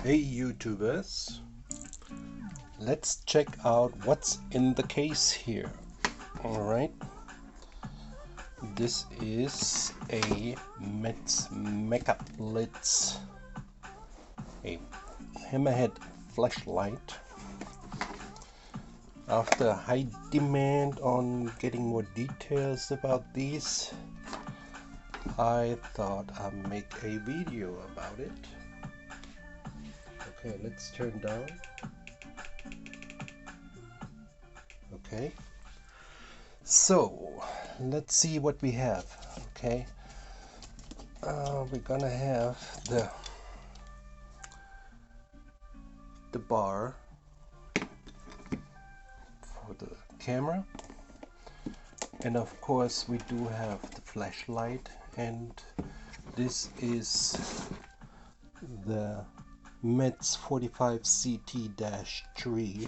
Hey YouTubers, let's check out what's in the case here. Alright, this is a Metz Mecablitz, a hammerhead flashlight. After high demand on getting more details about these, I thought I'd make a video about it. Okay, let's turn down. Okay, so let's see what we have. Okay, we're gonna have the bar for the camera, and of course we do have the flashlight, and this is the Metz 45 CT-3.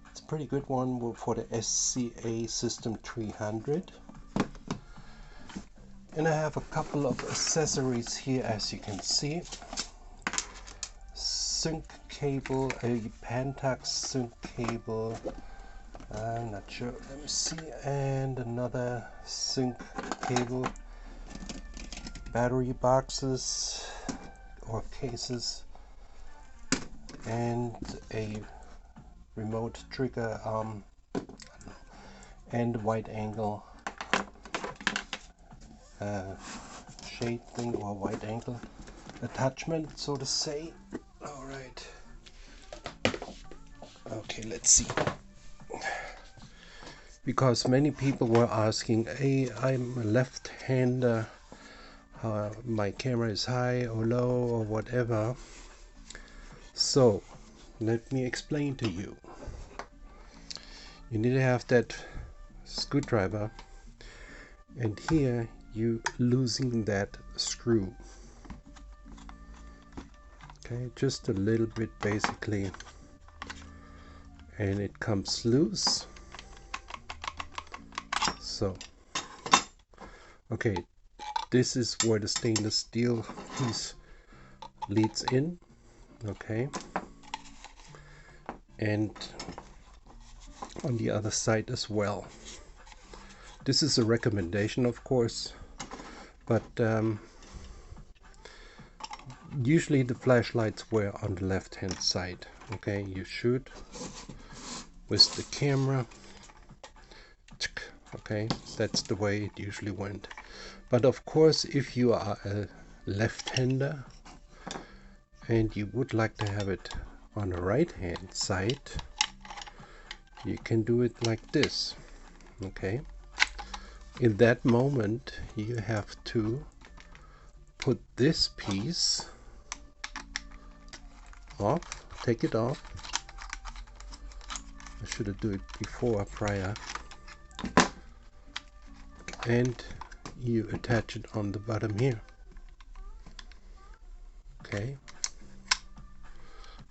It's a pretty good one for the SCA System 300. And I have a couple of accessories here, as you can see. Sync cable, a Pentax sync cable, I'm not sure, let me see, and another sync cable, battery boxes or cases, and a remote trigger arm, and wide angle shade thing, or wide angle attachment, so to say. All right. Okay, let's see. Because many people were asking, hey, I'm a left-hander, my camera is high or low or whatever. So let me explain to you. You need to have that screwdriver, and here you losing that screw. Okay, just a little bit basically, and it comes loose. So okay, this is where the stainless steel piece leads in. Okay, and on the other side as well. This is a recommendation, of course, but usually the flashlights were on the left hand side. Okay, you shoot with the camera. Okay, that's the way it usually went. But of course, if you are a left-hander and you would like to have it on the right hand side, you can do it like this. Okay, in that moment you have to put this piece off, take it off. I should have done it before, prior, and you attach it on the bottom here. Okay,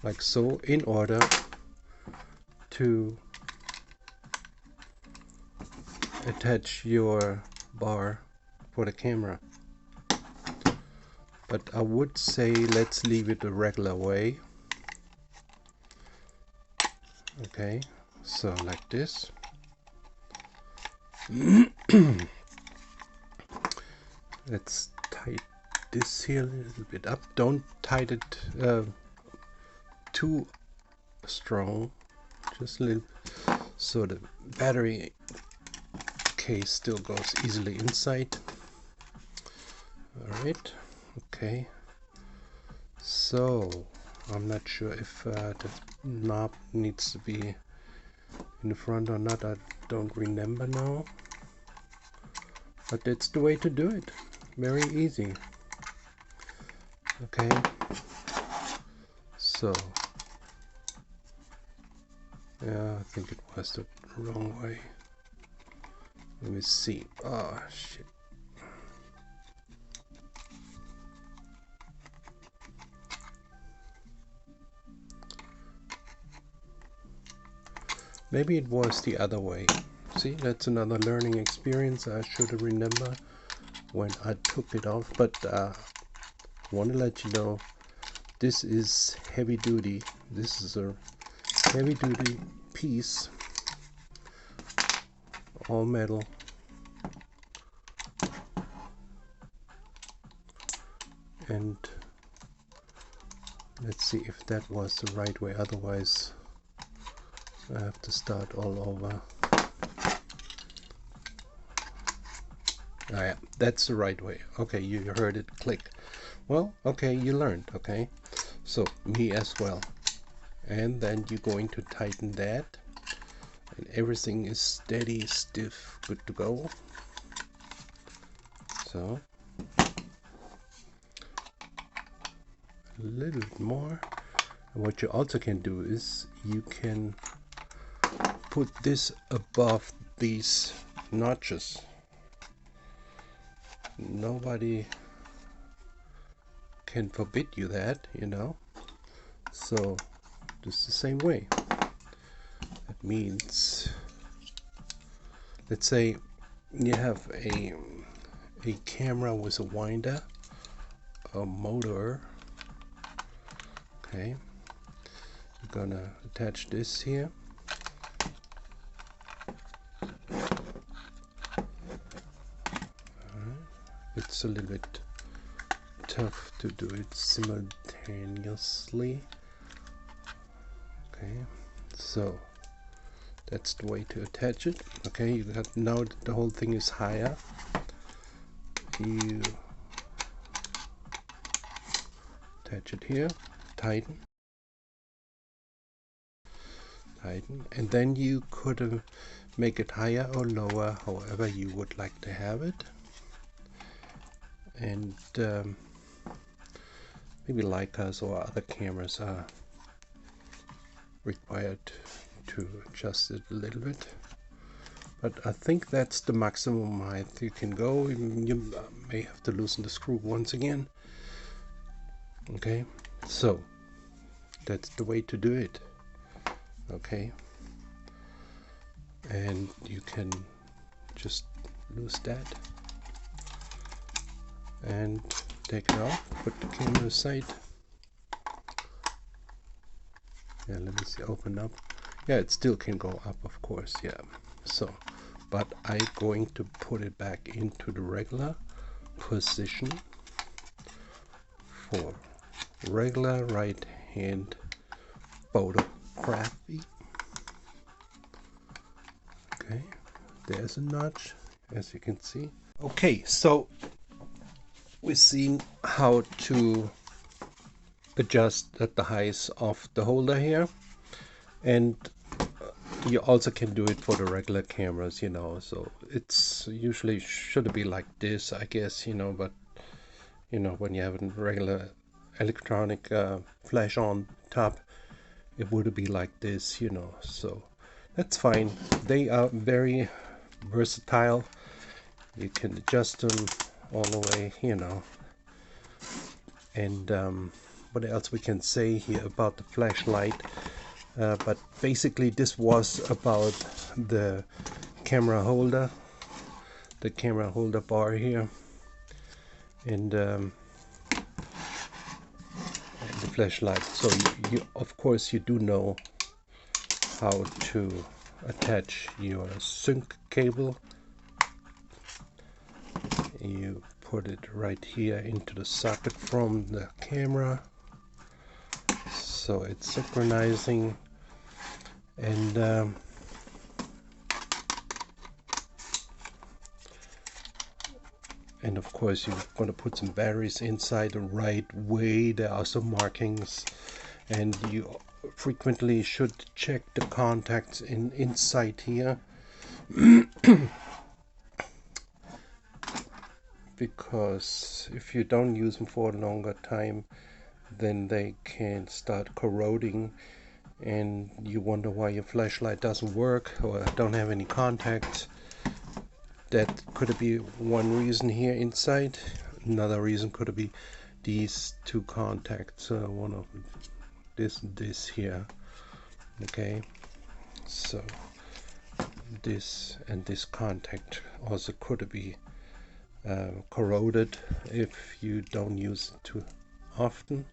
like so, in order to attach your bar for the camera. But I would say let's leave it the regular way. Okay, so like this. Let's tighten this here a little bit up. Don't tighten it too strong, just a little, so the battery case still goes easily inside. Alright, okay, so I'm not sure if the knob needs to be in the front or not. I don't remember now, but that's the way to do it. Very easy. Okay, so yeah, I think it was the wrong way. Let me see. Oh shit. Maybe it was the other way. See, that's another learning experience. I should remember when I took it off, but want to let you know this is heavy duty. This is a heavy duty piece, all metal. And let's see if that was the right way, otherwise I have to start all over. Yeah, that's the right way. Okay, you heard it click. Well, okay, you learned. Okay, so me as well. And then you're going to tighten that, and everything is steady, stiff, good to go. So a little bit more. And what you also can do is you can put this above these notches. Nobody can forbid you that, you know. So just the same way. That means, let's say you have a camera with a winder, a motor. Okay, I'm gonna attach this here. It's a little bit tough to do it simultaneously. Okay, so that's the way to attach it. Okay, you got, now that the whole thing is higher, you attach it here, tighten, and then you could make it higher or lower, however you would like to have it. And maybe Leicas or other cameras are required to adjust it a little bit, but I think that's the maximum height you can go. You may have to loosen the screw once again. Okay, so that's the way to do it. Okay, and you can just loose that and take it off, put the camera aside. Yeah, let me see, open up. Yeah, it still can go up, of course. Yeah, so but I'm going to put it back into the regular position for regular right hand photography. Okay, there's a notch, as you can see. Okay, so we've seen how to adjust the height of the holder here, and you also can do it for the regular cameras, you know. So it's usually should be like this, I guess, you know, but you know, when you have a regular electronic flash on top, it would be like this, you know. So that's fine. They are very versatile. You can adjust them all the way, you know. And what else we can say here about the flashlight? But basically this was about the camera holder bar here, and the flashlight. So you of course you do know how to attach your sync cable. You put it right here into the socket from the camera, so it's synchronizing. And of course you're going to put some batteries inside the right way. There are some markings, and you frequently should check the contacts inside here because if you don't use them for a longer time, then they can start corroding, and you wonder why your flashlight doesn't work or don't have any contacts. That could be one reason here inside. Another reason could be these two contacts, one of this here. Okay, so this and this contact also could be corroded if you don't use it too often.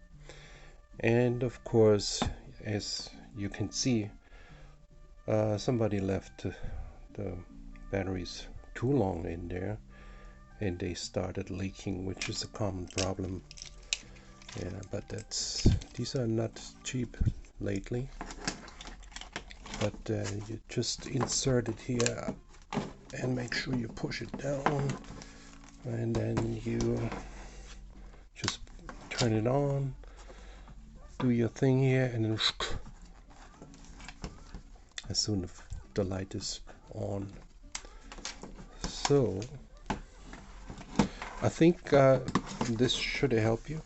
And of course, as you can see, somebody left the batteries too long in there and they started leaking, which is a common problem. Yeah, but these are not cheap lately. But you just insert it here and make sure you push it down, and then you just turn it on, do your thing here, and then as soon as the light is on. So I think this should help you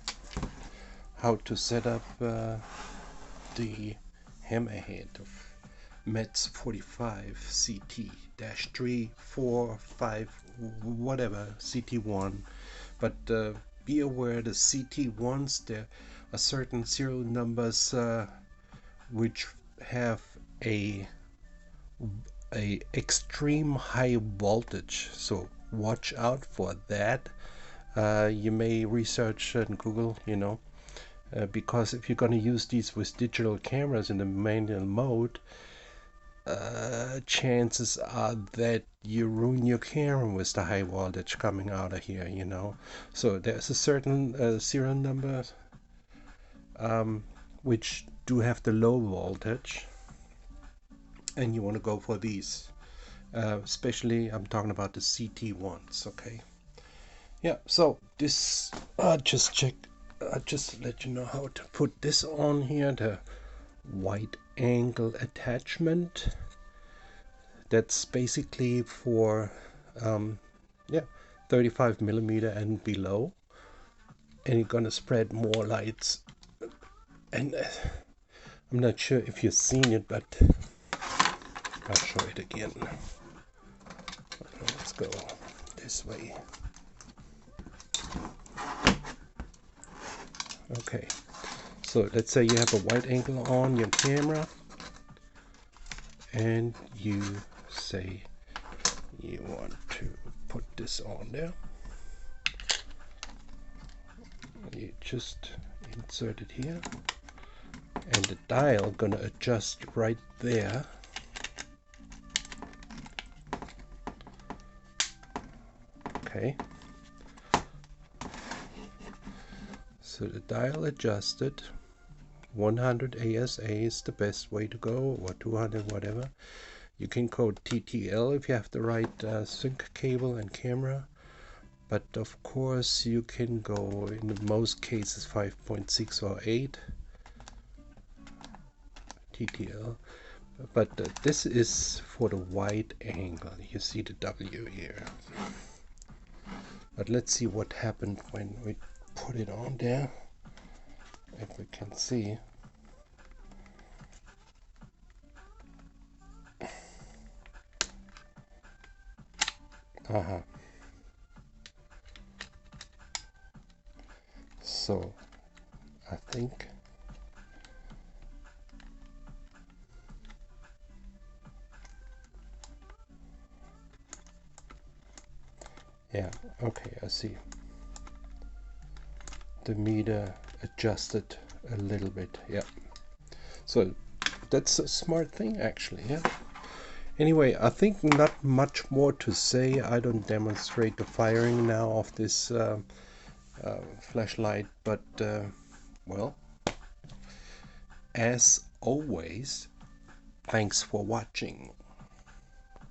how to set up the hammerhead of Metz 45 CT-3, 4, 5, whatever, CT1. But be aware the CT1s, there are certain serial numbers which have a extreme high voltage, so watch out for that. You may research and Google, because if you're going to use these with digital cameras in the manual mode, chances are that you ruin your camera with the high voltage coming out of here, So there's a certain serial number which do have the low voltage, and you want to go for these. Especially I'm talking about the CT1s, okay? Yeah, so this, just let you know how to put this on here, the wide angle attachment. That's basically for 35mm and below, and you're gonna spread more lights. And I'm not sure if you've seen it, but I'll show it again. Let's go this way. Okay, so let's say you have a wide angle on your camera and you say you want to put this on there. You just insert it here, and the dial gonna adjust right there. Okay, so the dial adjusted. 100 ASA is the best way to go, or 200, whatever. You can code TTL if you have the right sync cable and camera, but of course you can go in most cases 5.6 or 8 TTL, but this is for the wide angle. You see the W here. But let's see what happened when we put it on there. If we can see. So I think yeah, okay, I see. The meter adjusted a little bit, yeah. So that's a smart thing actually, yeah. Anyway, I think not much more to say. I don't demonstrate the firing now of this flashlight, but well, as always, thanks for watching.